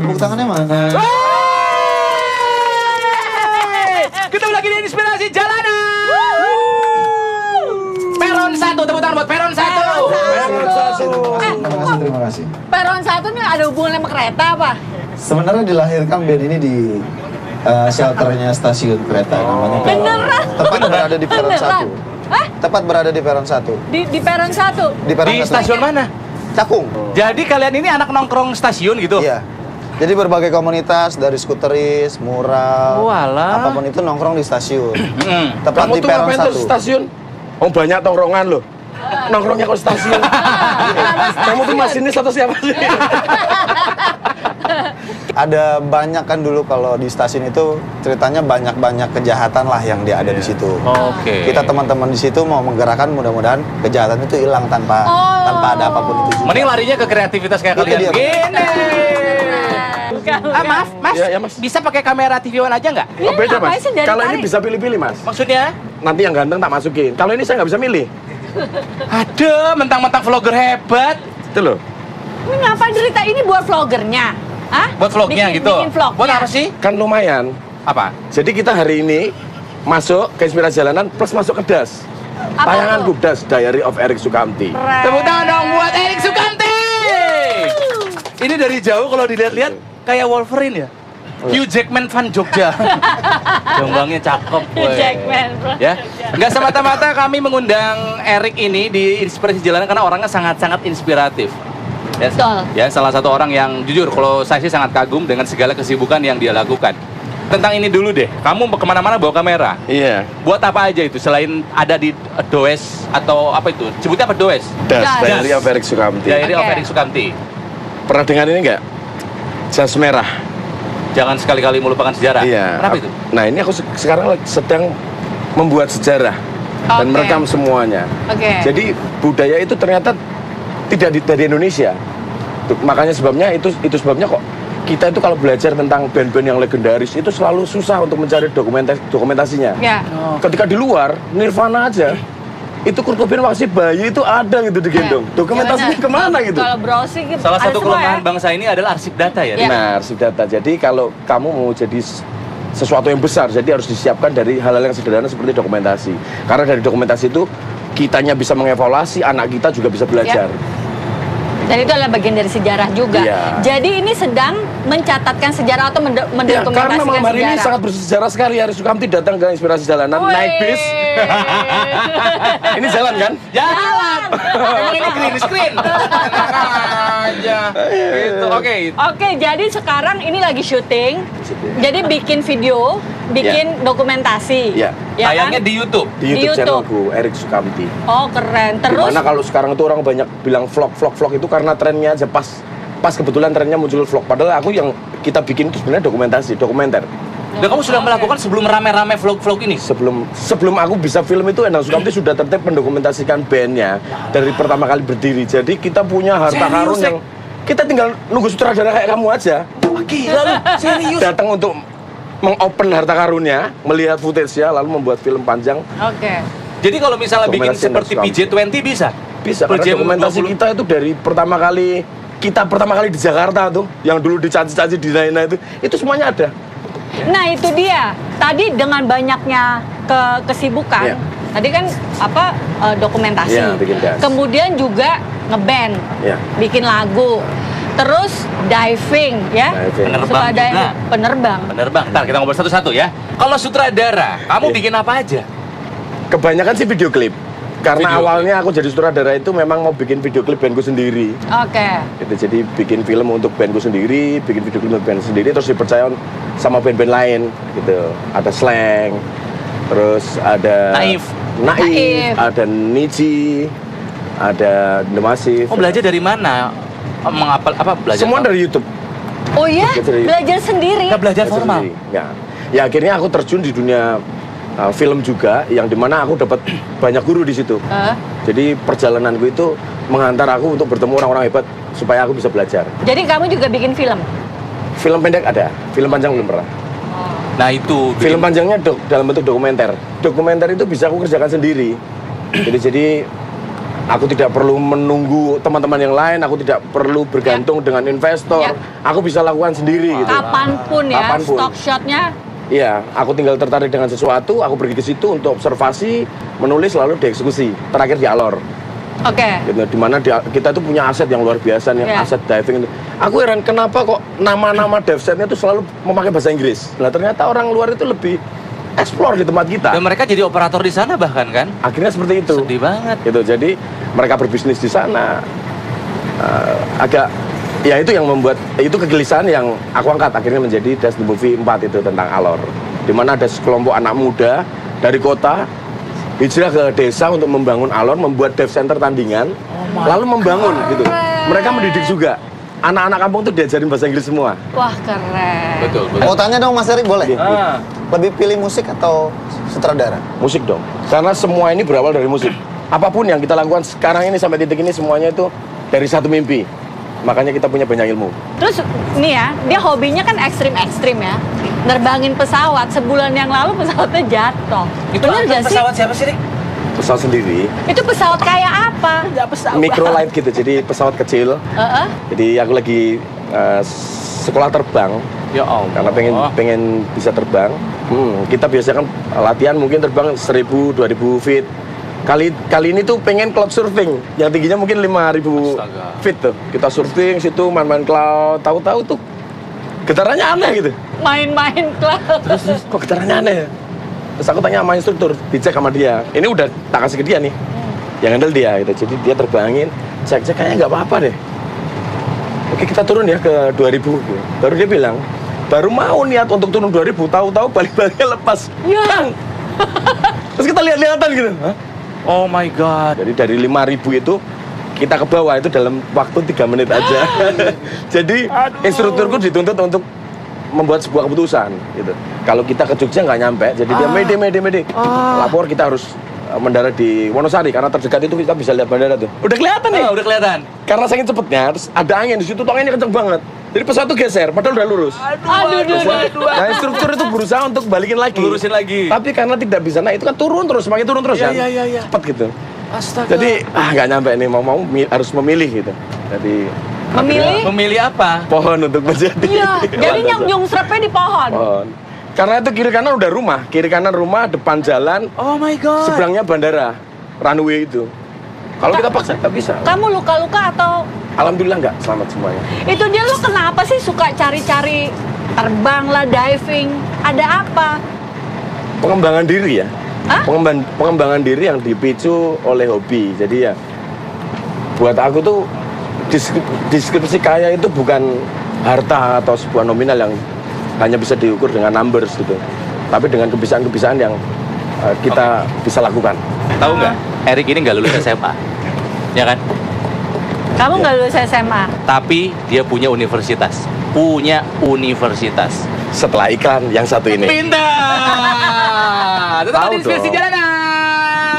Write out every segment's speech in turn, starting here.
Tepuk tangannya mana? Ketemu lagi di Inspirasi Jalanan. Peron 1, tepuk tangan buat Peron 1. Terima kasih. Peron 1 nih ada hubungan sama kereta apa? Sebenarnya dilahirkan band ini di shelternya stasiun kereta namanya. Beneran? Tepat berada di Peron 1. Hah? Tepat berada di Peron 1. Di Peron 1? Di Peron Di 1. stasiun mana? Cakung. Jadi kalian ini anak nongkrong stasiun gitu? Iya. Jadi berbagai komunitas dari skuteris, mural, Walah. apapun itu nongkrong di stasiun. Tepat Kamu di tuh Peron ngapain 1. tuh stasiun? Oh banyak tongkrongan loh. Nongkrongnya kok stasiun. Kamu tuh masinis atau siapa sih? Ada banyak kan dulu kalau di stasiun itu ceritanya banyak-banyak kejahatan lah yang dia ada di situ. Oke. Kita teman-teman di situ mau menggerakkan mudah-mudahan kejahatan itu hilang tanpa ada apapun itu juga. Mending larinya ke kreativitas kayak Itu kalian. dia. Gini. Maaf, Mas. Ya, Mas. Bisa pakai kamera TV One aja nggak? Oh beda ngapain mas. sih dari Kalau ini tarik? bisa pilih-pilih mas. Maksudnya? Nanti yang ganteng tak masukin. Kalau ini saya nggak bisa milih. Aduh, mentang-mentang vlogger hebat. Itu loh. Ini ngapain cerita ini buat vlogernya? Hah? Buat vlognya Bikin- gitu. Bikin vlognya. Buat apa sih? Kan lumayan. Apa? Jadi kita hari ini masuk ke Inspirasi Jalanan plus masuk ke DAS. Apa Tayangan tuh? Gubdas Diary of Eric Sukamti. Keren. Tepuk tangan dong buat Erik Sukamti. Ini dari jauh kalau dilihat-lihat kayak Wolverine ya. Hugh Jackman fan Jogja. Jombangnya cakep. Hugh weh. Jackman. Ya, nggak semata-mata kami mengundang Erik ini di Inspirasi Jalanan karena orangnya sangat-sangat inspiratif. Ya, Betul. ya, salah satu orang yang jujur, kalau saya sih sangat kagum dengan segala kesibukan yang dia lakukan. Tentang ini dulu deh, kamu kemana-mana bawa kamera. Iya. Buat apa aja itu selain ada di Does atau apa itu? Sebutnya apa Does? DAS Das. Diary of Eric Sukamti. Diary of Oke. Erik Sukamti. Pernah dengar ini nggak? Jas merah. Jangan sekali-kali melupakan sejarah. Iya. Kenapa itu? Nah ini aku sekarang sedang membuat sejarah dan Oke. merekam semuanya. Oke. Jadi budaya itu ternyata tidak dari Indonesia. Makanya sebabnya itu sebabnya kok kita itu kalau belajar tentang band-band yang legendaris itu selalu susah untuk mencari dokumentasinya. Ya. Ketika di luar Nirvana aja itu Kurt Cobain masih bayi itu ada gitu digendong. Dokumentasinya Ya, kemana gitu? Kalau browsing Salah ada satu semua kelemahan ya. bangsa ini adalah arsip data ya. Ya. Benar, arsip data. Jadi kalau kamu mau jadi sesuatu yang besar, jadi harus disiapkan dari hal-hal yang sederhana seperti dokumentasi. Karena dari dokumentasi itu kitanya bisa mengevaluasi, anak kita juga bisa belajar. Dan itu adalah bagian dari sejarah juga. Iya. Jadi ini sedang mencatatkan sejarah atau Ya, mendokumentasikan karena malam hari ini sejarah. sangat bersejarah sekali. Eric Sukamti datang ke Inspirasi Jalanan, Wih. naik bis. Ini jalan kan? Jalan. Emang ini green screen. Enak aja. Gitu. Oke. Oke, jadi sekarang ini lagi syuting. Jadi bikin video, bikin dokumentasi. Iya. Ya Tayangnya kan? di YouTube. Di YouTube YouTube. channelku, Eric Sukamti. Oh, keren. Terus Dimana kalau sekarang itu orang banyak bilang vlog itu karena trennya aja pas kebetulan trennya muncul vlog. Padahal aku yang kita bikin itu sebenarnya dokumenter. Dan kamu sudah melakukan sebelum rame-rame vlog-vlog ini? Sebelum aku bisa film itu Endang Sukamti sudah tertib mendokumentasikan bandnya dari pertama kali berdiri. Jadi kita punya harta Serius, karun Sek? yang kita tinggal nunggu sutradara kayak kamu aja. Gila lu, serius. Datang untuk mengopen harta karunnya, melihat footage-nya, lalu membuat film panjang. Oke. Jadi kalau misalnya bikin Dokumentasi seperti Endang PJ20 bisa? Bisa, karena PJ dokumentasi 20. kita itu dari pertama kali di Jakarta tuh, yang dulu dicaci-caci di Naina itu semuanya ada. Nah, itu dia. Tadi dengan banyaknya kesibukan. Iya. Tadi kan dokumentasi. Iya, bikin das. Kemudian juga ngeband. Iya. Bikin lagu. Terus diving ya. Diving. Penerbang Suka juga. penerbang. Penerbang. Ntar kita ngobrol satu-satu ya. Kalau sutradara, kamu Iya. bikin apa aja? Kebanyakan sih video klip. Karena Video awalnya aku jadi sutradara itu memang mau bikin video klip bandku sendiri. Oke. Gitu, jadi bikin film untuk bandku sendiri, bikin video klip untuk band sendiri, terus dipercaya sama band-band lain gitu. Ada Slang, terus ada Naif. Naif. ada Niji, ada The Massive. Oh, belajar dari mana? Mengapal apa belajar? Semua dari YouTube. Oh ya, Belajar- belajar sendiri. Nggak belajar Belajar formal. sendiri. Ya akhirnya aku terjun di dunia film juga, yang dimana aku dapat banyak guru di situ. Jadi perjalananku itu menghantar aku untuk bertemu orang-orang hebat supaya aku bisa belajar. Jadi kamu juga bikin film? Film pendek ada, film panjang belum pernah. Nah, itu Film panjangnya dalam bentuk dokumenter. Dokumenter itu bisa aku kerjakan sendiri. Jadi Aku tidak perlu menunggu teman-teman yang lain, aku tidak perlu bergantung dengan investor. Ya. Aku bisa lakukan sendiri gitu. Kapanpun ya, Kapanpun. stock shotnya. Iya, aku tinggal tertarik dengan sesuatu, aku pergi ke situ untuk observasi, menulis lalu dieksekusi. Terakhir di Alor. Oke. Gitu, dimana kita tuh punya aset yang luar biasa nih, Iya. aset diving itu. Aku heran kenapa kok nama-nama dive setnya tuh selalu memakai bahasa Inggris. Nah ternyata orang luar itu lebih explore di tempat kita. Dan mereka jadi operator di sana bahkan kan? Akhirnya seperti itu. Sedih banget. Gitu, jadi mereka berbisnis di sana. Agak ya itu yang membuat itu kegelisahan yang aku angkat akhirnya menjadi That's the Movie 4 itu tentang Alor. Di mana ada sekelompok anak muda dari kota hijrah ke desa untuk membangun Alor, membuat dive center tandingan, lalu membangun gitu. Mereka mendidik juga. Anak-anak kampung tuh diajarin bahasa Inggris semua. Wah, keren. Betul, Mau tanya dong Mas Erik, boleh? Iya. Lebih pilih musik atau sutradara? Musik dong. Karena semua ini berawal dari musik. Apapun yang kita lakukan sekarang ini sampai titik ini semuanya itu dari satu mimpi. Makanya kita punya banyak ilmu. Terus nih ya, dia hobinya kan ekstrim-ekstrim ya. Nerbangin pesawat, sebulan yang lalu pesawatnya jatuh. Itu Bener apa gak sih? pesawat siapa sih, Rik? Pesawat sendiri, Itu pesawat kayak apa? microlight gitu, jadi pesawat kecil. Heeh. Jadi aku lagi sekolah terbang. Ya Allah. Karena pengen bisa terbang. Kita biasanya kan latihan mungkin terbang 1.000-2.000 feet. Kali ini tuh pengen cloud surfing yang tingginya mungkin 5.000 Astaga. feet tuh. Kita surfing situ main-main cloud, tahu-tahu tuh getarannya aneh gitu. Main-main cloud. Terus kok getarannya aneh ya? Terus aku tanya sama instruktur, dicek sama dia. Ini udah tak kasih ke dia nih. Yang handle dia gitu. Jadi dia terbangin, cek kayaknya nggak apa-apa deh. Oke, kita turun ya ke 2.000 gitu. Baru dia bilang, baru mau niat untuk turun 2.000, tahu-tahu balik-baliknya lepas. Ya. Bang! Terus kita lihat-lihatan gitu. Hah? Oh my god. Jadi dari 5.000 itu kita ke bawah itu dalam waktu 3 menit aja. Jadi instrukturku dituntut untuk membuat sebuah keputusan gitu. Kalau kita ke Jogja nggak nyampe, jadi dia mede. Lapor kita harus mendarat di Wonosari karena terdekat itu kita bisa lihat bandara tuh. Udah kelihatan nih. Udah kelihatan. Karena saking cepetnya, terus ada angin di situ, tuh anginnya kenceng banget. Jadi pesawat tuh geser, padahal udah lurus. Aduh. Nah instruktur itu berusaha untuk balikin lagi. Lurusin lagi. Tapi karena tidak bisa naik, itu kan turun terus, semakin turun terus kan. Iya. Cepet gitu. Astaga. Jadi nggak nyampe nih, mau harus memilih gitu. Jadi Memilih? Memilih apa? pohon untuk menjadi. Iya. Jadi nyung serepnya di pohon. Pohon. Karena itu kiri kanan udah rumah, kiri kanan rumah, depan jalan, Oh my god. seberangnya bandara, runway itu. Kalau kita paksa nggak bisa. Kamu luka-luka atau Alhamdulillah nggak, selamat semuanya. itu dia lo kenapa sih suka cari-cari terbang lah, diving? Ada apa? Pengembangan diri ya. Hah? Pengembangan diri yang dipicu oleh hobi. Jadi ya buat aku tuh deskripsi kaya itu bukan harta atau sebuah nominal yang hanya bisa diukur dengan numbers gitu. Tapi dengan kebiasaan-kebiasaan yang kita bisa lakukan. Tahu nggak? Erik ini nggak lulus SMA. Ya kan? Kamu nggak lulus SMA? Tapi dia punya universitas. Setelah iklan yang satu ini. Pintar. Tetap Tahu di Inspirasi dong. Jalanan.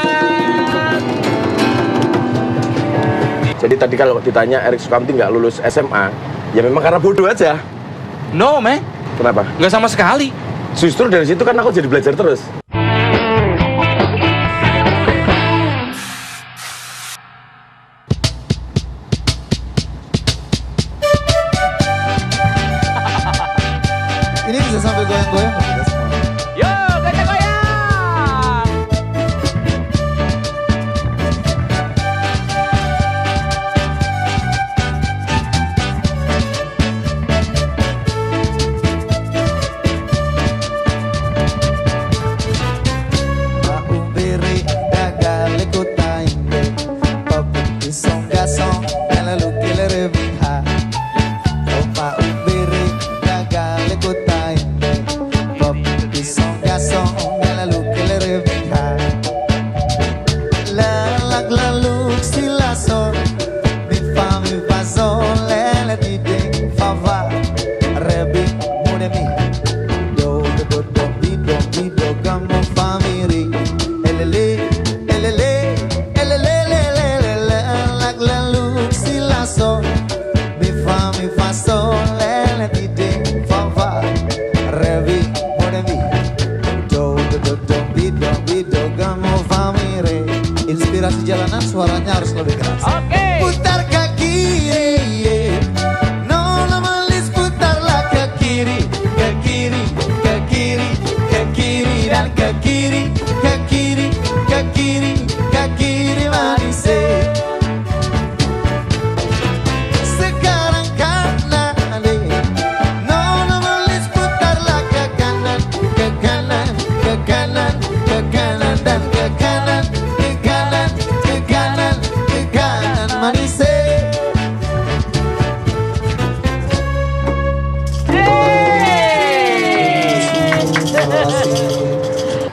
Jadi tadi kalau ditanya Erik Sukamti nggak lulus SMA, ya memang karena bodoh aja. No, man. Kenapa? Nggak sama sekali. Justru dari situ kan aku jadi belajar terus. Ini bisa sampai goyang-goyang nggak kita semua? Yo, gajah goyang. Umbiri dagali kutainde paputi songason ela lukile reviha Opa umbiri dagali kutainde kiri, ke kiri, ke kiri, ke kiri dan ke kiri, ke kiri, ke kiri, ke kiri manis. Sekarang kanan, no boleh putarlah ke kanan, ke kanan, ke kanan, ke kanan dan ke kanan, ke kanan, ke kanan, ke kanan manis.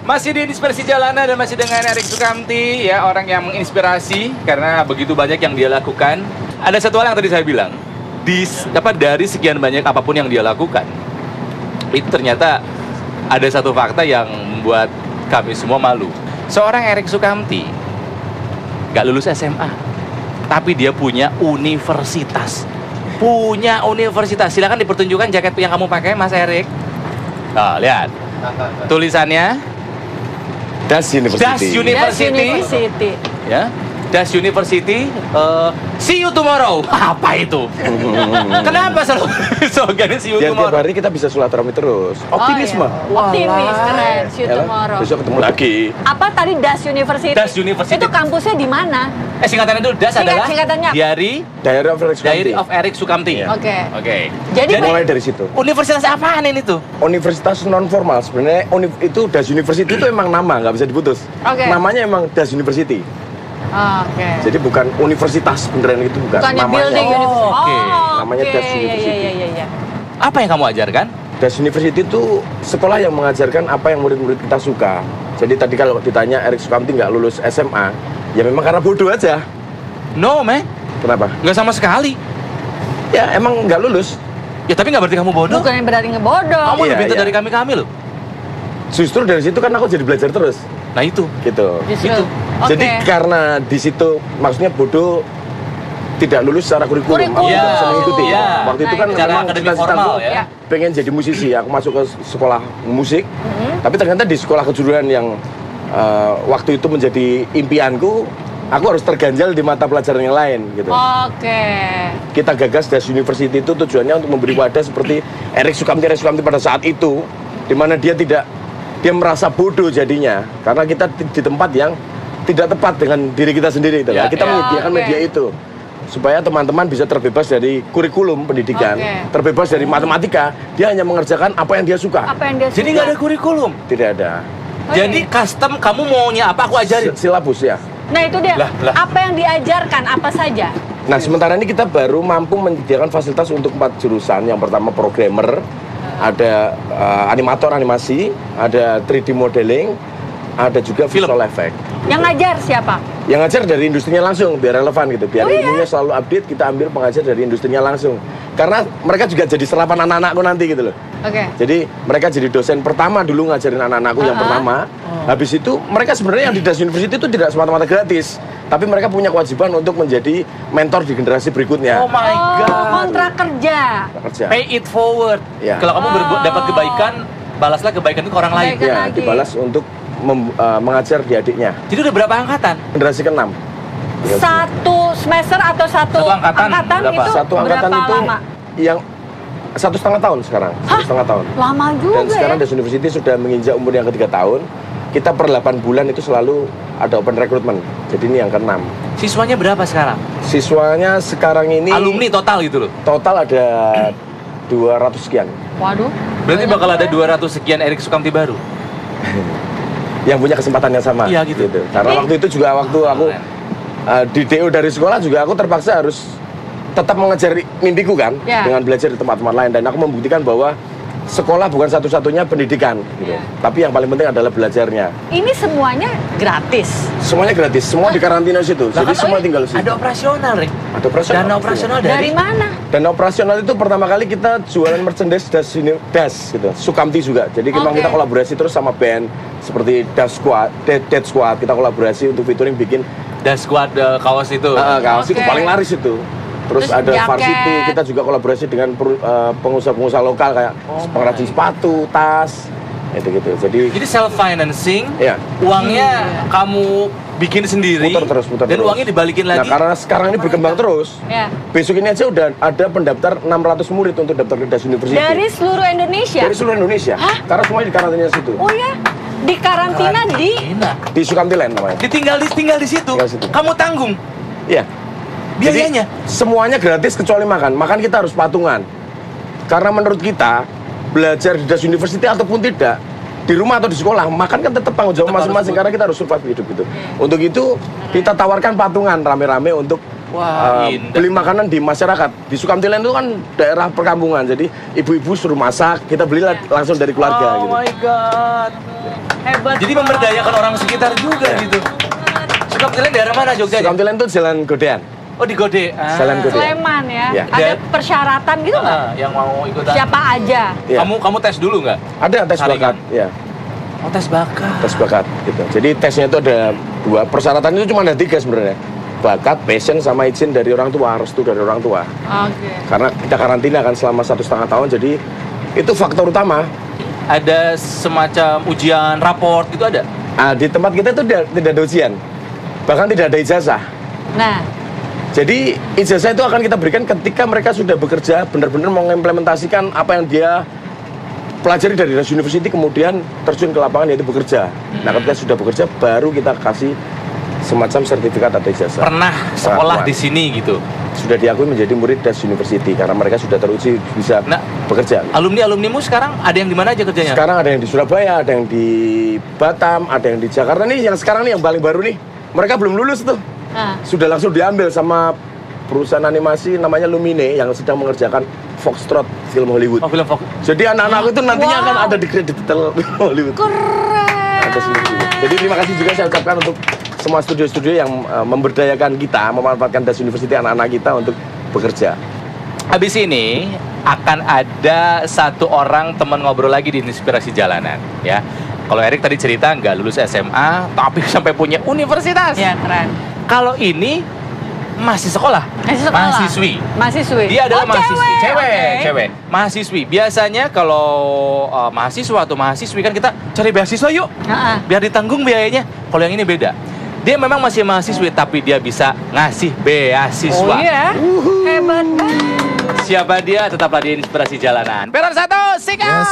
Masih di Dispersi Jalanan dan masih dengan Erik Sukamti, ya, orang yang menginspirasi karena begitu banyak yang dia lakukan. Ada satu hal yang tadi saya bilang, dari sekian banyak apapun yang dia lakukan, itu ternyata ada satu fakta yang membuat kami semua malu. Seorang Erik Sukamti gak lulus SMA, tapi dia punya universitas. Punya universitas. Silakan dipertunjukkan jaket yang kamu pakai, Mas Erik. Nah, lihat tulisannya. Das University. Das University. Ya, Das University. See you tomorrow. Apa itu? Kenapa selalu slogannya see you Tiap tomorrow? hari kita bisa silaturahmi terus. Optimisme. Oh, iya. Optimis, keren. See you Yalah, tomorrow. besok ketemu lagi. Apa tadi Das University? Das University. Itu kampusnya di mana? Singkatannya dulu Das adalah Singkatannya. Diary Diary of Erik Sukamti. of Erik Sukamti. Oke. Oke. Jadi Mulai dari situ. Universitas apaan ini tuh? Universitas non formal sebenarnya itu Das University itu emang nama, nggak bisa diputus. Oke. Namanya emang Das University. Oke. Jadi bukan universitas beneran itu bukan. Bukannya namanya. building university. Oke. Namanya Das Iya, University. iya. Apa yang kamu ajarkan? Das University itu sekolah yang mengajarkan apa yang murid-murid kita suka. Jadi tadi kalau ditanya Erik Sukamti nggak lulus SMA, ya memang karena bodoh aja. No, man. Kenapa? Nggak sama sekali. Ya emang nggak lulus. Ya tapi nggak berarti kamu bodoh. Bukan yang berarti ngebodoh. Kamu Iya, lebih pintar iya. dari kami loh. Justru dari situ kan aku jadi belajar terus. Nah itu. Gitu. Justru. Gitu. Oke. Jadi karena di situ maksudnya bodoh tidak lulus secara kurikulum, aku Kurikulum. tidak bisa mengikuti. Iya. Waktu itu Nah, kan itu. Secara memang akademik cita-citaku formal ya. Ya. pengen jadi musisi. Aku masuk ke sekolah musik, tapi ternyata di sekolah kejuruan yang waktu itu menjadi impianku, aku harus terganjal di mata pelajaran yang lain gitu. Oke. Kita gagas Das University itu tujuannya untuk memberi wadah seperti Erik Sukamti pada saat itu, di mana dia merasa bodoh jadinya karena kita di tempat yang tidak tepat dengan diri kita sendiri itu. Ya, Kita ya. menyediakan Oke. media itu supaya teman-teman bisa terbebas dari kurikulum pendidikan, Oke. terbebas dari matematika. Dia hanya mengerjakan apa yang dia suka. Apa yang dia suka? Jadi nggak ada kurikulum. Tidak ada Oh, Jadi iya. custom kamu maunya apa aku ajarin. silabus ya. Nah itu dia. Lah. Apa yang diajarkan? Apa saja? Nah, sementara ini kita baru mampu menyediakan fasilitas untuk 4 jurusan. Yang pertama programmer, ada animator animasi, ada 3D modeling, ada juga Film. visual effect. Yang ngajar siapa? Yang ngajar dari industrinya langsung, biar relevan gitu. Biar Oh, iya? ilmunya selalu update, kita ambil pengajar dari industrinya langsung. Karena mereka juga jadi serapan anak-anakku nanti gitu loh. Oke. Jadi mereka jadi dosen pertama dulu ngajarin anak-anakku yang pertama. Habis itu mereka sebenarnya yang di Das University itu tidak semata-mata gratis. Tapi mereka punya kewajiban untuk menjadi mentor di generasi berikutnya. Oh my god. Kontrak kerja. Kerja. Pay it forward. Ya. Kalau kamu dapat kebaikan, balaslah kebaikan itu ke orang lain. Kebaikan. Ya, lagi. dibalas untuk mengajar di adiknya. Jadi udah berapa angkatan? Generasi ke-6. Satu semester atau satu Satu angkatan berapa? itu Satu angkatan berapa itu lama? yang 1,5 tahun sekarang. 1,5 tahun. Lama juga Dan sekarang ya. Das University sudah menginjak umur yang ke-3 tahun. Kita per 8 bulan itu selalu ada open recruitment. Jadi ini yang ke-6. Siswanya berapa sekarang? Siswanya sekarang ini Alumni total gitu loh. total ada 200 sekian. Waduh. Berarti banyak bakal ada juga. 200 sekian Erik Sukamti baru. Yang punya kesempatan yang sama. Iya, gitu. Karena waktu itu juga waktu aku di DO dari sekolah juga aku terpaksa harus tetap mengejar mimpiku kan, Ya. dengan belajar di tempat-tempat lain, dan aku membuktikan bahwa sekolah bukan satu-satunya pendidikan gitu. Ya. Tapi yang paling penting adalah belajarnya. Ini semuanya gratis. Semuanya gratis, semua di karantina situ. Jadi semua tinggal di situ. Ada operasional, Rick. Ada operasional. Dana operasional Dari dari mana? Dan operasional itu pertama kali kita jualan merchandise Das gitu. Sukamti juga. Jadi memang Oke. kita kolaborasi terus sama band seperti Das Squad, Dead Squad. Kita kolaborasi untuk featuring bikin The Squad kaos itu. kaos itu Oke. paling laris itu. Terus Terus ada jaket. Varsity, kita juga kolaborasi dengan pengusaha-pengusaha lokal kayak pengrajin sepatu, tas. Itu gitu. Jadi self financing, ya. uangnya kamu bikin sendiri, muter dan terus. uangnya dibalikin Nah, lagi. karena sekarang ini berkembang terus. Ya. Besok ini aja udah ada pendaftar 600 murid untuk daftar ke Das University. Dari seluruh Indonesia? Dari seluruh Indonesia. Karena semuanya di karantina situ. Oh ya? Di karantina di? Enak. Di Sukamtilen namanya. Tinggal di situ. Tinggal di situ. Kamu tanggung Iya. biayanya. Jadi, semuanya gratis kecuali makan. Makan kita harus patungan. Karena menurut kita belajar di Das University ataupun tidak, di rumah atau di sekolah, makan kan tetap tanggung jawab Tetap masing-masing harus karena kita harus survive hidup gitu. Untuk itu kita tawarkan patungan rame-rame untuk Wah, indah. beli makanan di masyarakat. Di Sukamtilen itu kan daerah perkampungan, jadi ibu-ibu suruh masak, kita beli langsung dari keluarga Oh gitu. my god. Hebat. Jadi memberdayakan orang sekitar juga Ya. gitu. Sukamtilen daerah mana Jogja? Sukamtilen itu Jalan Godean. Oh di Gode. Jalan Gode. Sleman ya? Ya. Ada Dan- persyaratan gitu nggak? Yang mau ikutan. Siapa aja? Ya. Kamu tes dulu nggak? Ada tes Saringan. bakat, ya. Oh tes bakat. Tes bakat gitu. Jadi tesnya itu ada 2. Persyaratan itu cuma ada 3 sebenarnya. Bakat, passion, sama izin dari orang tua, restu dari orang tua. Oke. Karena kita karantina kan selama 1,5 tahun, jadi itu faktor utama. Ada semacam ujian raport gitu ada? Di tempat kita itu tidak ada ujian, bahkan tidak ada ijazah. Nah, Jadi ijazah itu akan kita berikan ketika mereka sudah bekerja, benar-benar mengimplementasikan apa yang dia pelajari dari Das University, kemudian terjun ke lapangan yaitu bekerja. Nah, ketika sudah bekerja, baru kita kasih semacam sertifikat atau ijazah. Pernah sekolah Pengakuan. di sini gitu. Sudah diakui menjadi murid Das University karena mereka sudah teruji bisa Nah, bekerja. alumnimu sekarang ada yang di mana aja kerjanya? Sekarang ada yang di Surabaya, ada yang di Batam, ada yang di Jakarta nih. Yang sekarang nih yang paling baru nih, mereka belum lulus tuh. nah. Sudah langsung diambil sama perusahaan animasi namanya Lumine yang sedang mengerjakan Foxtrot film Hollywood. Oh film Fox. Jadi anak-anak itu nantinya Wow. akan ada di kredit detail Hollywood. Keren. Ada sendiri. Jadi terima kasih juga saya ucapkan untuk semua studio-studio yang memberdayakan kita, memanfaatkan Das University anak-anak kita untuk bekerja. Habis ini akan ada satu orang teman ngobrol lagi di Inspirasi Jalanan ya. Kalau Erik tadi cerita nggak lulus SMA tapi sampai punya universitas. Ya, keren. Kalau ini masih sekolah. Masih sekolah. Mahasiswi. Mahasiswi. Dia adalah Oh, mahasiswi, Oke. cewek, mahasiswi. Biasanya kalau mahasiswa atau mahasiswi kan kita cari beasiswa yuk, Heeh. biar ditanggung biayanya. Kalau yang ini beda. Dia memang masih mahasiswi tapi dia bisa ngasih beasiswa. Oh iya. Hebat banget. Siapa dia? Tetaplah di Inspirasi Jalanan. Peron 1, sikat!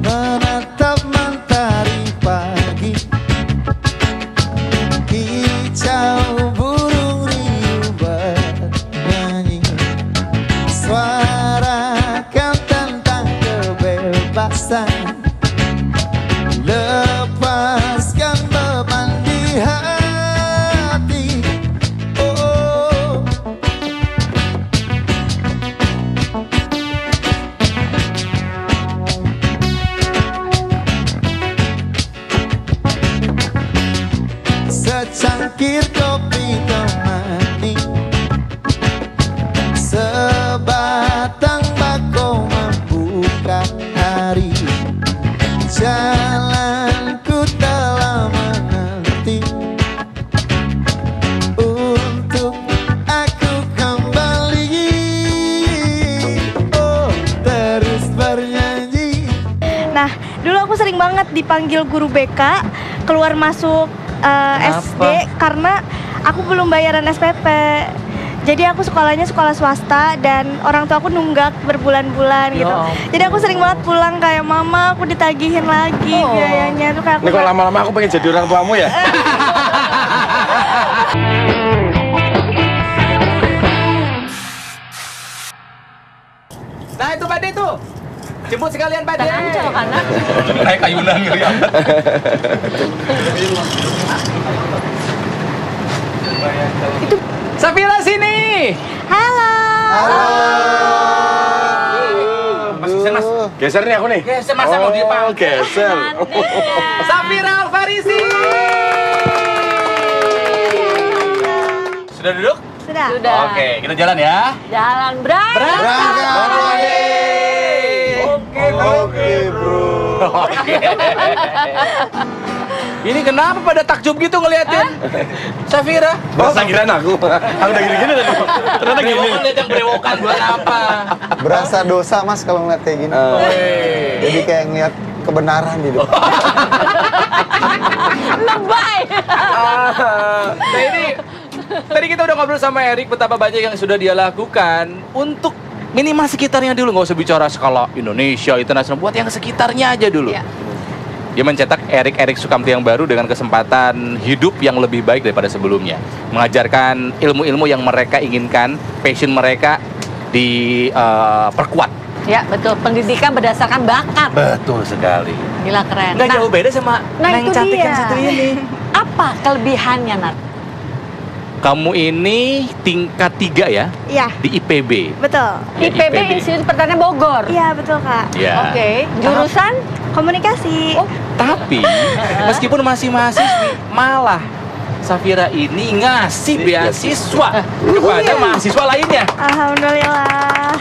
Menatap mentari pagi, hijau burung riu bernyanyi, suarakan tentang kebebasan, lepaskan beban di hati. Oh, secangkir kopi temani, sebatang bako membuka hari. Jalanku telah menanti untuk aku kembali. Oh, terus bernyanyi. Nah, dulu aku sering banget dipanggil guru BK keluar masuk SD karena aku belum bayaran SPP. Jadi aku sekolahnya sekolah swasta dan orang tua aku nunggak berbulan-bulan gitu. Jadi aku sering banget pulang kayak mama, aku ditagihin lagi biayanya tuh kayak Ini aku kalau lama-lama aku pengen jadi orang tuamu ya. Nah itu Pak De tuh. Jemput sekalian Pak De. Tenang aja loh, anak. Naik ayunan ngeri amat. Safira sini. halo. Mas Hussein, Mas. Geser nih aku nih. Geser, masa mau dipanggil? Geser. Safira Alfarisi. Sudah duduk? Sudah. Sudah. Oke, kita jalan ya. Jalan berangkat. Berangkat. Oke, Oke, bro. Ini kenapa pada takjub gitu ngeliatin? Safira? Masa kirain aku udah gini-gini tadi. Ternyata gini. Brewokan, lihat yang brewokan buat apa? Berasa dosa mas kalau ngeliat kayak gini. Jadi kayak ngeliat kebenaran di depan. Lebay. Nah ini, tadi kita udah ngobrol sama Erik betapa banyak yang sudah dia lakukan untuk minimal sekitarnya dulu, nggak usah bicara skala Indonesia, internasional, buat yang sekitarnya aja dulu. Iya. Dia mencetak Erik Sukamti yang baru dengan kesempatan hidup yang lebih baik daripada sebelumnya. Mengajarkan ilmu-ilmu yang mereka inginkan, passion mereka diperkuat. Ya betul, pendidikan berdasarkan bakat. Betul sekali. Gila keren. Nggak jauh beda sama Neng itu cantik dia. yang satu ini. Apa kelebihannya, Nat? Kamu ini tingkat 3 ya Iya, di IPB. betul. Ya, IPB Institut Pertanian Bogor. Iya, betul Kak. Ya. Oke, jurusan? Komunikasi. Oh, Tapi meskipun masih mahasiswi, malah Safira ini ngasih beasiswa kepada mahasiswa lainnya. Alhamdulillah.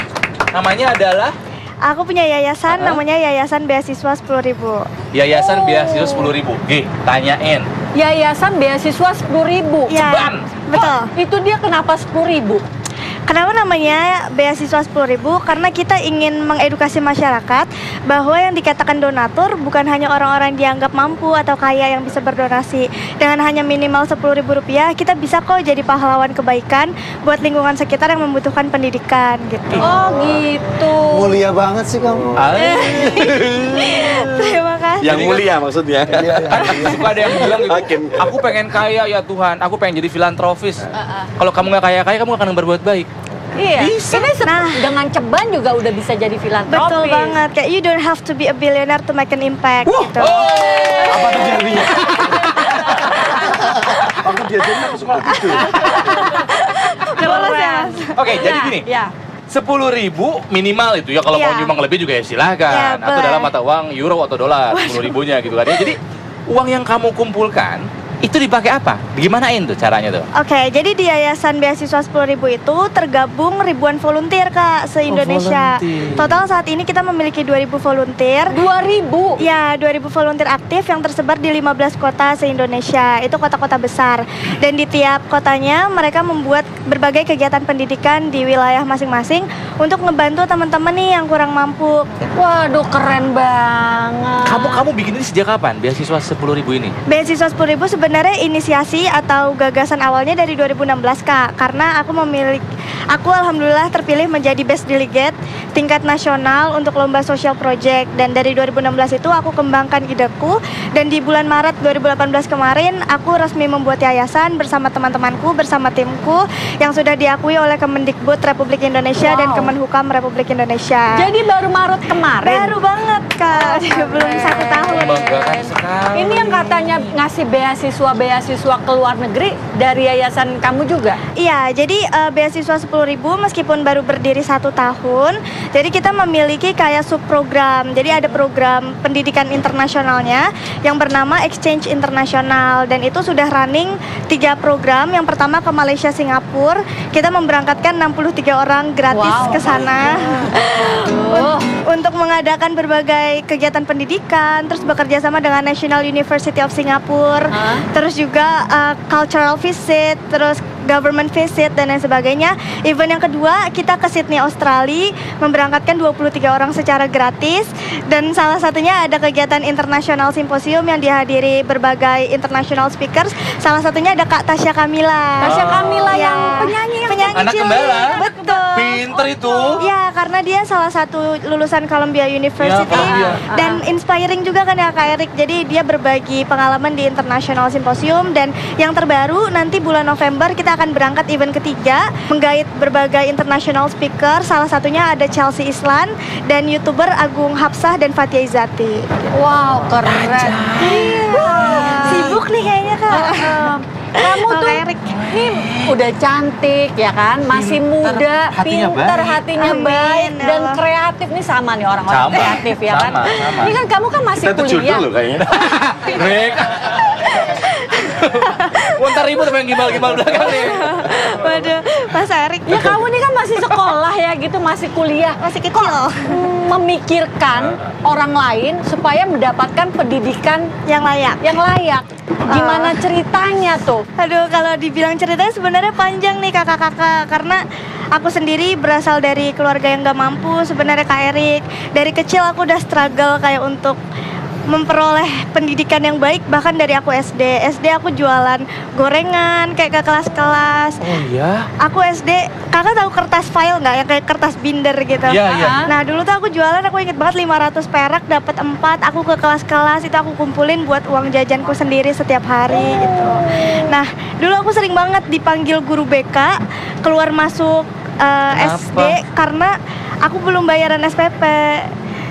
Namanya adalah Aku punya yayasan, namanya Yayasan Beasiswa 10.000. Yayasan Beasiswa 10.000. Tanyain. Yayasan Beasiswa 10.000. Iya, Ceban. betul. Itu dia kenapa 10.000? Kenapa namanya beasiswa 10.000? Karena kita ingin mengedukasi masyarakat bahwa yang dikatakan donatur bukan hanya orang-orang dianggap mampu atau kaya yang bisa berdonasi. Dengan hanya minimal Rp10.000, kita bisa kok jadi pahlawan kebaikan buat lingkungan sekitar yang membutuhkan pendidikan gitu. Oh gitu. Mulia banget sih kamu. Terima kasih. Yang mulia maksudnya. Suka ada yang bilang gitu, Hakim. aku pengen kaya ya Tuhan, aku pengen jadi filantropis. Kalau kamu nggak kaya-kaya, kamu akan berbuat baik. Iya. Bisa. Ini dengan ceban juga udah bisa jadi filantropis. Betul banget. Kayak you don't have to be a billionaire to make an impact gitu. Apa terjadinya? Aku diajarin aku sekolah gitu. Gak lolos ya, Mas? Oke, jadi gini. Ya. 10.000 minimal itu ya, kalau mau Iya. nyumbang lebih juga ya silahkan. Ya, Atau boleh. dalam mata uang euro atau dolar, 10.000-nya gitu kan ya. Jadi uang yang kamu kumpulkan itu dipakai apa? Gimanain tuh caranya tuh? Oke, jadi di Yayasan Beasiswa 10.000 itu tergabung ribuan volunteer Kak se-Indonesia. volunteer. Total saat ini kita memiliki 2.000 volunteer. 2.000. Ya, 2.000 volunteer aktif yang tersebar di 15 kota se-Indonesia. Itu kota-kota besar. Dan di tiap kotanya mereka membuat berbagai kegiatan pendidikan di wilayah masing-masing untuk ngebantu teman-teman nih yang kurang mampu. Waduh, keren banget. Kamu bikin ini sejak kapan? Beasiswa 10.000 ini? Beasiswa 10.000 sebenarnya inisiasi atau gagasan awalnya dari 2016 Kak. Karena aku alhamdulillah terpilih menjadi best delegate tingkat nasional untuk lomba social project. Dan dari 2016 itu aku kembangkan ideku. Dan di bulan Maret 2018 kemarin aku resmi membuat yayasan bersama teman-temanku, bersama timku yang sudah diakui oleh Kemendikbud Republik Indonesia dan Wow. Kemenhukam Republik Indonesia. Jadi baru Maret kemarin. Baru banget Kak, belum 1 tahun. Membanggakan sekali. Ini yang katanya ngasih beasiswa ke luar negeri dari yayasan kamu juga? Iya, jadi beasiswa 10.000 meskipun baru berdiri 1 tahun, jadi kita memiliki kayak subprogram. Jadi ada program pendidikan internasionalnya yang bernama Exchange Internasional dan itu sudah running 3 program. Yang pertama ke Malaysia, Singapura, kita memberangkatkan 63 orang gratis Wow. ke sana untuk mengadakan berbagai kegiatan pendidikan, terus bekerja sama dengan National University of Singapore, terus juga cultural visit, terus government visit dan lain sebagainya. Event yang kedua kita ke Sydney, Australia, memberangkatkan 23 orang secara gratis dan salah satunya ada kegiatan internasional simposium yang dihadiri berbagai international speakers. Salah satunya ada Kak Tasya Kamila. Tasya Kamila Ya. yang penyanyi yang Anak cilik. Gembala. Betul. Pinter itu. Ya, karena dia salah satu lulusan Columbia University Ya, Columbia. dan inspiring juga kan ya Kak Erik. Jadi dia berbagi pengalaman di International Symposium dan yang terbaru nanti bulan November kita akan berangkat event ketiga menggait berbagai international speaker. Salah satunya ada Chelsea Islan dan YouTuber Agung Hapsah dan Fathia Izati. Wow, keren. Iya. Sibuk nih kayaknya Kak. Kamu Kak tuh Erik. nih udah cantik ya kan, masih muda, hatinya pinter, baik. hatinya Amin, baik ya dan Allah. kreatif nih sama nih orang-orang Sama, kreatif ya kan. sama. Ini kan kamu kan masih Kita tuh kuliah. jodoh loh kayaknya. Rek. Ntar ribut sama yang gimbal-gimbal belakang nih. Waduh, Mas Erik. Ya kamu nih kan masih sekolah ya gitu, masih kuliah. Masih kecil. Memikirkan orang lain supaya mendapatkan pendidikan Yang layak. yang layak. Gimana ceritanya tuh? Aduh, kalau dibilang ceritanya sebenarnya panjang nih kakak-kakak. Karena aku sendiri berasal dari keluarga yang gak mampu. Sebenarnya Kak Erik, dari kecil aku udah struggle kayak untuk memperoleh pendidikan yang baik. Bahkan dari aku SD aku jualan gorengan kayak ke kelas-kelas. Oh iya? Aku SD, kakak tahu kertas file nggak? Yang kayak kertas binder gitu. Iya, iya. Nah dulu tuh aku jualan, aku inget banget 500 perak dapat 4. Aku ke kelas-kelas itu aku kumpulin buat uang jajanku sendiri setiap hari gitu. Nah dulu aku sering banget dipanggil guru BK keluar masuk SD karena aku belum bayaran SPP.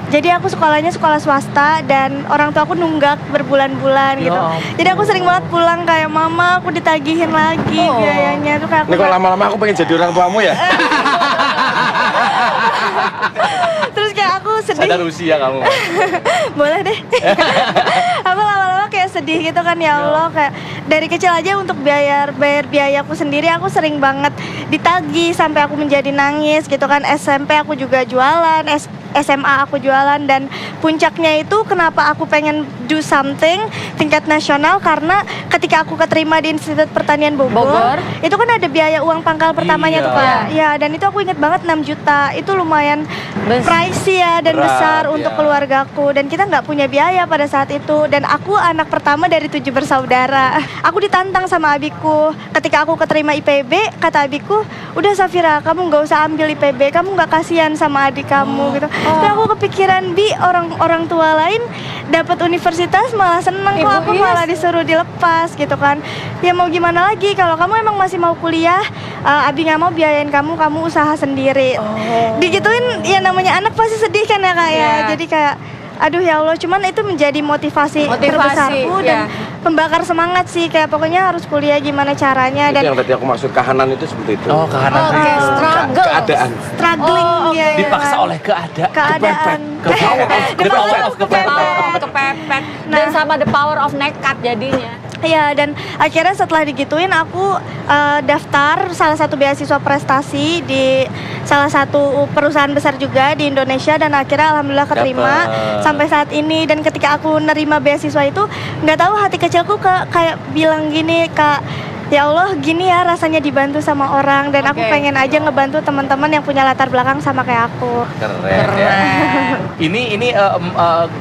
Jadi aku sekolahnya sekolah swasta dan orang tua aku nunggak berbulan-bulan Ya gitu. ampun. Jadi aku sering banget pulang kayak mama aku ditagihin lagi biayanya tuh kayak aku Ini kok nggak- lama-lama aku pengen jadi orang tuamu ya? Terus kayak aku sedih. Sadar usia kamu. Boleh deh. Aku lama-lama kayak sedih gitu kan, ya Allah, kayak dari kecil aja untuk bayar biayaku sendiri aku sering banget ditagih sampai aku menjadi nangis gitu kan. SMP aku juga jualan, SMA aku jualan, dan puncaknya itu kenapa aku pengen do something tingkat nasional karena ketika aku keterima di Institut Pertanian Bogor, itu kan ada biaya uang pangkal pertamanya Iya. tuh Kak. Ya, dan itu aku inget banget 6 juta. Itu lumayan pricey ya dan Berat, besar ya. untuk keluargaku, dan kita nggak punya biaya pada saat itu. Dan aku anak pertama dari 7 bersaudara. Aku ditantang sama abiku. Ketika aku keterima IPB, kata abiku, udah Safira, kamu nggak usah ambil IPB, kamu nggak kasihan sama adik kamu gitu. Terus aku kepikiran, Bi, orang tua lain dapat universitas malah seneng, kok aku malah disuruh dilepas gitu kan. Ya mau gimana lagi, kalau kamu emang masih mau kuliah, Abi nggak mau biayain kamu usaha sendiri. Digituin, ya namanya anak pasti sedih kan ya Kak ya. Jadi kayak aduh ya Allah, cuman itu menjadi motivasi terbesarku dan pembakar semangat sih, kayak pokoknya harus kuliah gimana caranya. Itu Dan yang tadi aku maksud kahanan itu seperti itu. Oh, kahanan. Oke, struggle. Keadaan. struggling ya, ya Dipaksa kan? oleh keadaan. Keadaan. The power of kepepet. Kepepet. Dan sama the power of nekat jadinya. Iya, dan akhirnya setelah digituin aku daftar salah satu beasiswa prestasi di salah satu perusahaan besar juga di Indonesia, dan akhirnya alhamdulillah keterima Dapet. sampai saat ini. Dan ketika aku nerima beasiswa itu, nggak tahu hati kecilku kayak bilang gini, Kak, ya Allah, gini ya rasanya dibantu sama orang, dan aku pengen aja ngebantu teman-teman yang punya latar belakang sama kayak aku. Keren ya. Ini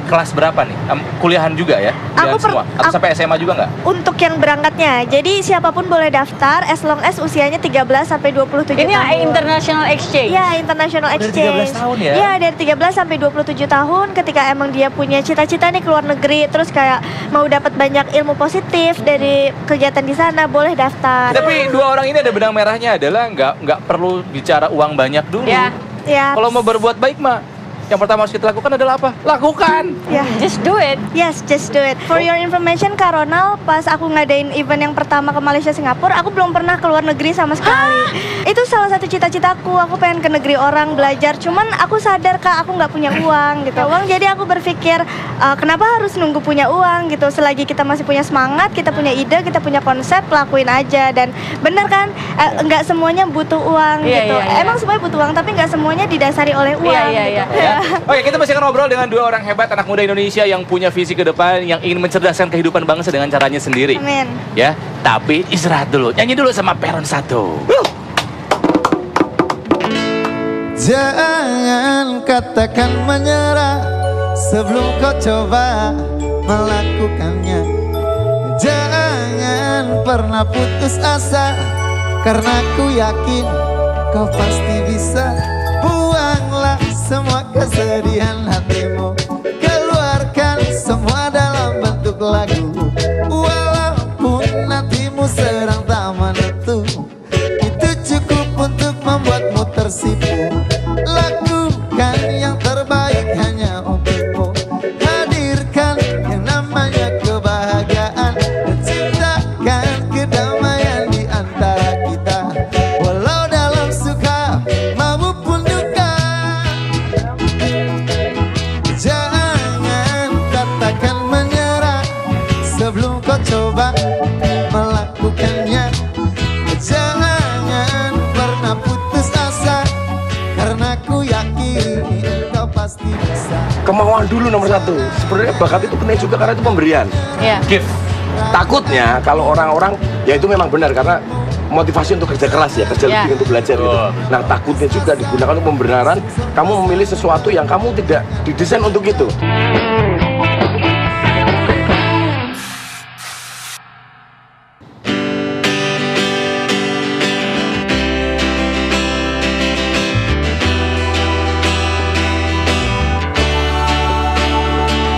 kelas berapa nih? Kuliahan juga ya? Aku Kuliahan semua? Atau sampai SMA juga nggak? Untuk yang berangkatnya, jadi siapapun boleh daftar as long as usianya 13 sampai 27 Ini tahun. international exchange. Iya, international Dari exchange. 13 tahun ya? Iya, dari 13 sampai 27 tahun, ketika emang dia punya cita-cita nih keluar negeri, terus kayak mau dapat banyak ilmu positif dari kegiatan di sana, boleh daftar. Tapi dua orang ini ada benang merahnya adalah nggak perlu bicara uang banyak dulu. Ya. Ya. Kalau mau berbuat baik mah, yang pertama harus kita lakukan adalah apa? Lakukan. Ya. Just do it. Yes, just do it. For your information, Kak Ronald, pas aku ngadain event yang pertama ke Malaysia Singapura, aku belum pernah keluar negeri sama sekali. Itu salah satu cita-citaku, aku pengen ke negeri orang belajar. Cuman aku sadar Kak, aku nggak punya uang gitu. Jadi aku berpikir, kenapa harus nunggu punya uang gitu? Selagi kita masih punya semangat, kita punya ide, kita punya konsep, lakuin aja. Dan bener kan, nggak semuanya butuh uang Iya, gitu. iya, iya. Emang semuanya butuh uang, tapi nggak semuanya didasari oleh uang. Iya, iya, gitu. iya. Oke, kita masih akan ngobrol dengan dua orang hebat anak muda Indonesia yang punya visi ke depan, yang ingin mencerdaskan kehidupan bangsa dengan caranya sendiri. Amin. Ya, tapi istirahat dulu. Nyanyi dulu sama Peron 1. Jangan katakan menyerah sebelum kau coba melakukannya. Jangan pernah putus asa, karena ku yakin kau pasti bisa. Buanglah semua kesedihan hatimu, keluarkan semua dalam bentuk lagu. Walaupun hatimu sedang tak menentu, itu cukup untuk membuatmu tersipu. Lakukan yang terbaik hanya untukmu. Hadirkan yang namanya kebahagiaan, dan ciptakan kedamaian di antara kita. Walau dalam suka maupun duka, jangan kemauan dulu nomor satu. Sebenarnya bakat itu penting juga karena itu pemberian. Iya. Gift. Takutnya kalau orang-orang, ya itu memang benar karena motivasi untuk kerja keras ya, kerja Ya. lebih untuk belajar gitu. Nah takutnya juga digunakan untuk pembenaran, kamu memilih sesuatu yang kamu tidak didesain untuk itu.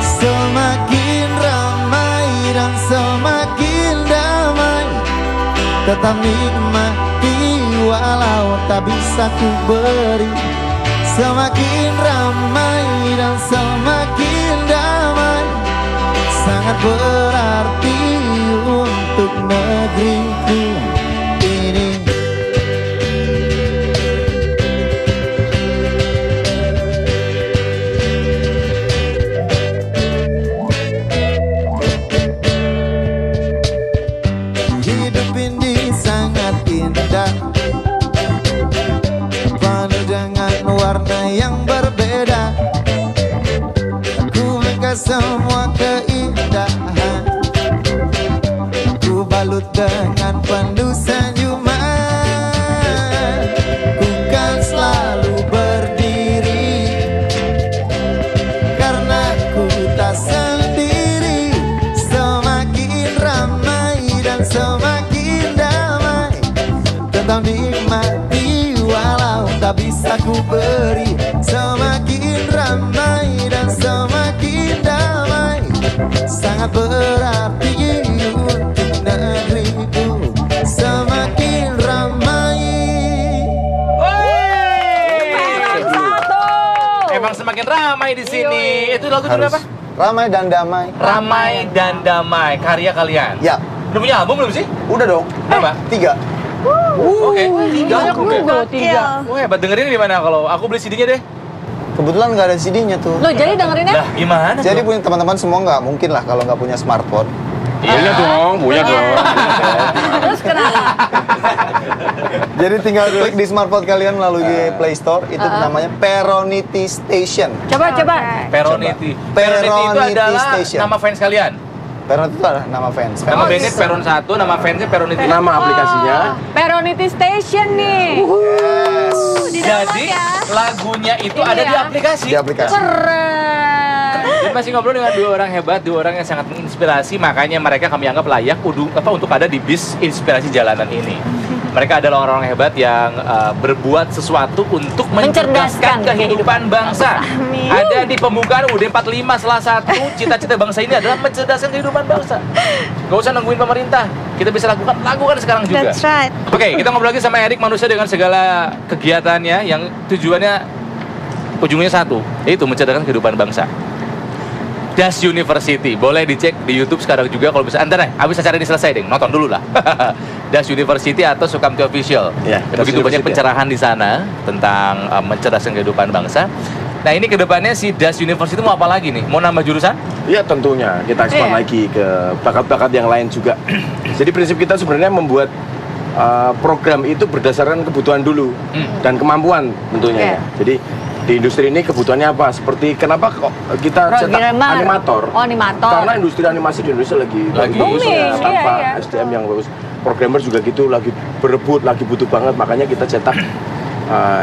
Semakin ramai dan semakin damai, tetap nikmati walau tak bisa ku beri. Semakin ramai dan semakin damai, sangat berarti untuk negeriku ini. Hidup ini sangat indah, penuh dengan warna yang berbeda. Ku bingkai semua keindahan, ku balut dengan penuh senyuman. Ku kan selalu berdiri karena ku tak sendiri. Semakin ramai dan semakin damai, tetap nikmati walau tak bisa ku beri. Semakin ramai dan semakin damai, sangat berarti untuk negeriku. Semakin ramai. Emang semakin ramai di sini. Itu lagu judulnya apa? Ramai dan damai. Ramai dan Damai, karya kalian. Ya, Udah punya album belum sih? udah dong. Apa? 3. Oke, tiga album ya? Gokil. Wah, hebat. Dengerin di mana? Kalau aku beli CD-nya deh. Kebetulan nggak ada CD-nya tuh. Lo jadi dengerinnya? Lah, gimana? Jadi tuh? punya teman-teman semua nggak mungkin lah kalau nggak punya smartphone. Punya dong, punya dong. Terus kenapa? Jadi tinggal klik di smartphone kalian melalui Play Store, itu namanya Peronity Station. Coba. Peronity. Coba. Peronity itu Peronity adalah Station. nama fans kalian. Peronity itu adalah nama fans. Nama bandnya Peron 1, nama fansnya Peronity. Nama aplikasinya. Peronity Station nih. Jadi lagunya itu Ini ada di ya. aplikasi. Di aplikasi. Keren. Dan masih ngobrol dengan dua orang hebat, dua orang yang sangat menginspirasi, makanya mereka kami anggap layak untuk ada di bis inspirasi jalanan ini. Mereka adalah orang-orang hebat yang berbuat sesuatu untuk mencerdaskan kehidupan bangsa. Amin. Ada di pembukaan UUD 45 salah satu cita-cita bangsa ini adalah mencerdaskan kehidupan bangsa. Gak usah nungguin pemerintah, kita bisa lakukan sekarang juga. That's right. Oke, kita ngobrol lagi sama Erik, manusia dengan segala kegiatannya yang tujuannya ujungnya satu, yaitu mencerdaskan kehidupan bangsa. Das University, boleh dicek di YouTube sekarang juga kalau bisa. Antar deh, abis acara ini selesai deh, nonton dulu lah. Das University atau Sukamti Official. Ya, Das Begitu banyak University. pencerahan di sana tentang mencerdaskan kehidupan bangsa. Nah ini kedepannya si Das University mau apa lagi nih? Mau nambah jurusan? Ya tentunya kita ekspor Iya. lagi ke bakat-bakat yang lain juga. Jadi prinsip kita sebenarnya membuat program itu berdasarkan kebutuhan dulu dan kemampuan tentunya Oke. ya. Jadi di industri ini kebutuhannya apa? Seperti kenapa kok kita cetak Programmer. animator? Oh, animator. Karena industri animasi di Indonesia lagi Lagi bagus booming, ya, tanpa iya. SDM yang bagus. Programmer juga gitu lagi berebut, lagi butuh banget. Makanya kita cetak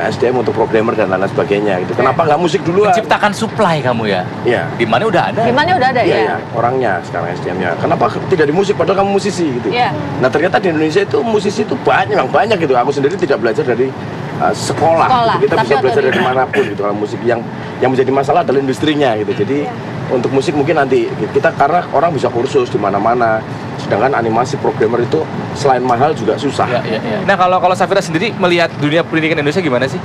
SDM untuk programmer dan lain sebagainya. Gitu. Kenapa nggak musik duluan? Menciptakan supply kamu ya? Iya. Di mana udah ada? Gimana udah ada Iya, ya? iya, orangnya sekarang SDM-nya. Kenapa tidak di musik padahal kamu musisi gitu? Iya. Nah ternyata di Indonesia itu musisi itu banyak gitu. Aku sendiri tidak belajar dari sekolah. Sekolah, Gitu. Kita tapi bisa belajar otodidak. dari manapun gitu. Kalau musik yang menjadi masalah adalah industrinya gitu. Jadi untuk musik mungkin nanti kita karena orang bisa kursus di mana-mana. Sedangkan animasi programmer itu selain mahal juga susah. Ya. Nah kalau Safira sendiri melihat dunia pendidikan Indonesia gimana sih?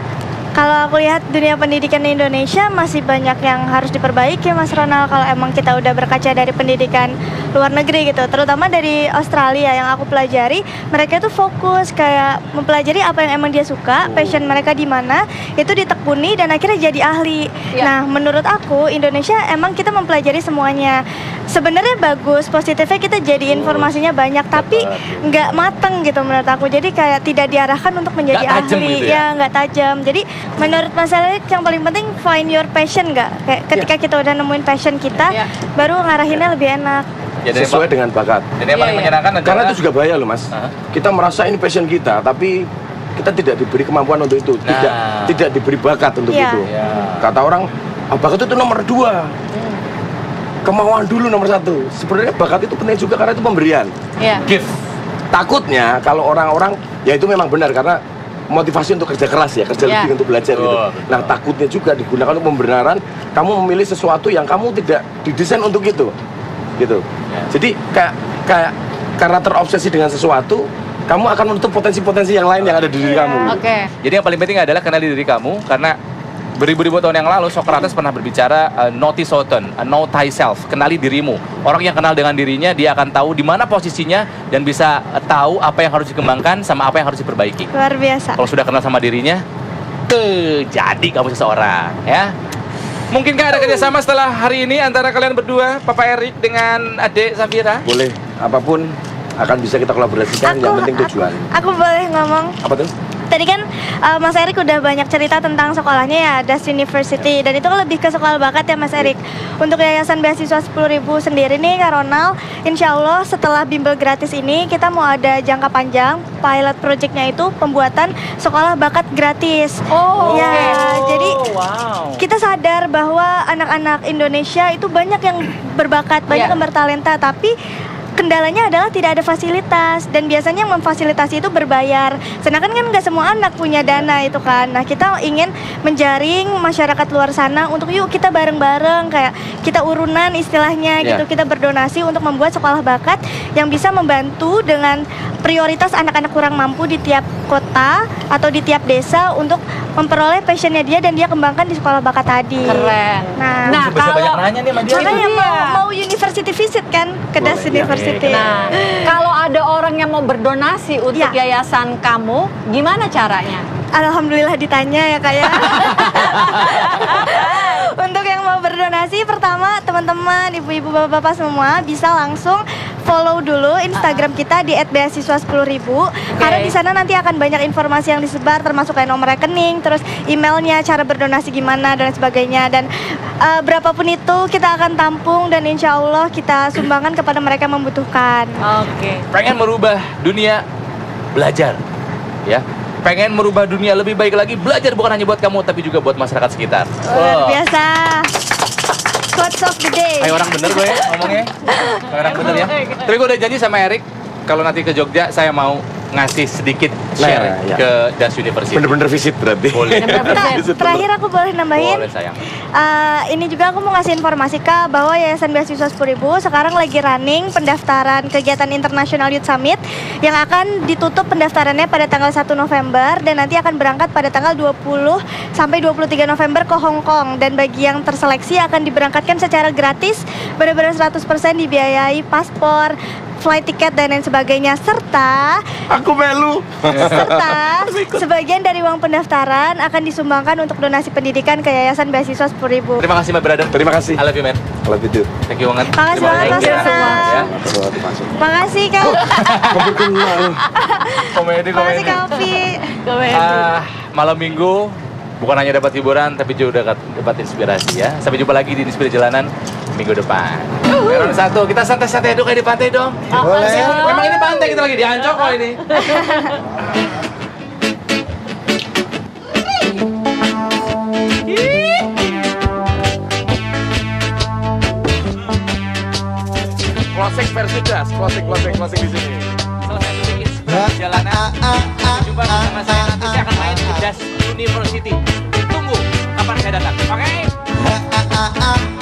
Kalau aku lihat dunia pendidikan di Indonesia masih banyak yang harus diperbaiki, Mas Ronald. Kalau emang kita udah berkaca dari pendidikan luar negeri gitu, terutama dari Australia yang aku pelajari, mereka itu fokus kayak mempelajari apa yang emang dia suka, passion mereka di mana, itu ditekuni dan akhirnya jadi ahli. Iya. Nah, menurut aku Indonesia emang kita mempelajari semuanya. sebenarnya bagus, positifnya kita jadi informasinya banyak, tapi nggak mateng gitu menurut aku. Jadi kayak tidak diarahkan untuk menjadi Nggak tajam ahli, gitu ya? nggak tajam. Jadi menurut Mas Erik yang paling penting find your passion nggak? Kayak ketika kita udah nemuin passion kita, Iya. baru ngarahinnya lebih enak. Ya, Sesuai dengan bakat. Dan yang paling Iya, iya. menyenangkan adalah Karena itu juga bahaya loh mas. Hah? Kita merasa ini passion kita, tapi kita tidak diberi kemampuan untuk itu, Nah. tidak diberi bakat untuk Iya. itu. Iya. Kata orang, bakat itu nomor 2. Kemauan dulu nomor 1. Sebenarnya bakat itu penting juga karena itu pemberian. Iya. gift. Takutnya kalau orang-orang, ya itu memang benar karena motivasi untuk kerja keras ya, kerja Iya. lebih untuk belajar gitu. Betul. Nah takutnya juga digunakan untuk pembenaran, kamu memilih sesuatu yang kamu tidak didesain untuk itu, gitu. Ya. Jadi kayak karena terobsesi dengan sesuatu, kamu akan menutup potensi-potensi yang lain yang ada di diri kamu. Oke. Jadi yang paling penting adalah kenali diri kamu, karena beribu-ribu tahun yang lalu Socrates pernah berbicara know thyself, know thyself, kenali dirimu. Orang yang kenal dengan dirinya, dia akan tahu di mana posisinya dan bisa tahu apa yang harus dikembangkan sama apa yang harus diperbaiki. Luar biasa. Kalau sudah kenal sama dirinya, jadi kamu seseorang, ya. Mungkinkah ada kerjasama setelah hari ini antara kalian berdua, Papa Erik dengan Adik Safira? Boleh, apapun akan bisa kita kolaborasikan, yang penting tujuan. Aku boleh ngomong. Apa tuh? Tadi kan Mas Erik udah banyak cerita tentang sekolahnya ya, Das University, dan itu kan lebih ke sekolah bakat ya Mas Erik. Untuk Yayasan Beasiswa 10.000 sendiri nih Kak Ronald, insya Allah setelah bimbel gratis ini kita mau ada jangka panjang pilot projectnya itu pembuatan sekolah bakat gratis. Oh, ya, oke. jadi wow. kita sadar bahwa anak-anak Indonesia itu banyak yang berbakat, banyak Iya. yang bertalenta, tapi kendalanya adalah tidak ada fasilitas, dan biasanya yang memfasilitasi itu berbayar. Sedangkan kan nggak semua anak punya dana itu kan. Nah kita ingin menjaring masyarakat luar sana untuk yuk kita bareng-bareng, kayak kita urunan istilahnya gitu, kita berdonasi untuk membuat sekolah bakat yang bisa membantu dengan prioritas anak-anak kurang mampu di tiap kota atau di tiap desa untuk memperoleh passionnya dia dan dia kembangkan di sekolah bakat tadi. Keren. Nah, Bisa banyak nanya nih sama dia. makanya Itu dia. mau university visit kan ke Das Boleh, University. Nah, kalau ada orang yang mau berdonasi untuk Ya. yayasan kamu, gimana caranya? Alhamdulillah ditanya ya Kak ya. Untuk yang mau berdonasi, pertama teman-teman, ibu-ibu, bapak-bapak semua bisa langsung follow dulu Instagram kita di @beasiswa10.000 karena di sana nanti akan banyak informasi yang disebar, termasuk kayak nomor rekening, terus emailnya, cara berdonasi gimana dan sebagainya, dan berapapun itu kita akan tampung dan insya Allah kita sumbangkan kepada mereka yang membutuhkan. Oke. Pengen merubah dunia, belajar, ya. Pengen merubah dunia lebih baik lagi, belajar bukan hanya buat kamu tapi juga buat masyarakat sekitar. Luar biasa. Quotes of the day. Kayak orang bener gue ya ngomongnya. Kayak orang bener ya. Tapi gue udah janji sama Erik, kalau nanti ke Jogja saya mau ngasih sedikit share Nah, ya. ke Das University. Bener-bener visit berarti. Boleh. Nah, terakhir aku boleh nambahin. Boleh sayang. Ini juga aku mau ngasih informasi Kak bahwa Yayasan Beasiswa 10.000 sekarang lagi running pendaftaran kegiatan International Youth Summit yang akan ditutup pendaftarannya pada tanggal 1 November dan nanti akan berangkat pada tanggal 20 sampai 23 November ke Hong Kong, dan bagi yang terseleksi akan diberangkatkan secara gratis, benar-benar 100% dibiayai paspor, flight ticket dan lain sebagainya, serta Aku melu. sebagian dari uang pendaftaran akan disumbangkan untuk donasi pendidikan ke Yayasan Beasiswa 10.000. Terima kasih my brother. Terima kasih. I love you man. Kalau gitu. Thank you banget. Makasih Terima banget Mas kasih. Ronald. Ya. Makasih Kak. Komedi Makasih Kak Ovi. Malam minggu bukan hanya dapat hiburan tapi juga dapat inspirasi ya. Sampai jumpa lagi di Inspirasi Jalanan minggu depan. Peron 1, kita santai-santai dulu kayak di pantai dong. Boleh. Memang ini pantai, kita lagi di Ancol kok ini. Closing versi Das, closing di sini. Selesai syuting Inspirasi Jalanan. Sampai jumpa bersama saya, nanti saya akan main di Das University. Tunggu kapan saya datang, oke?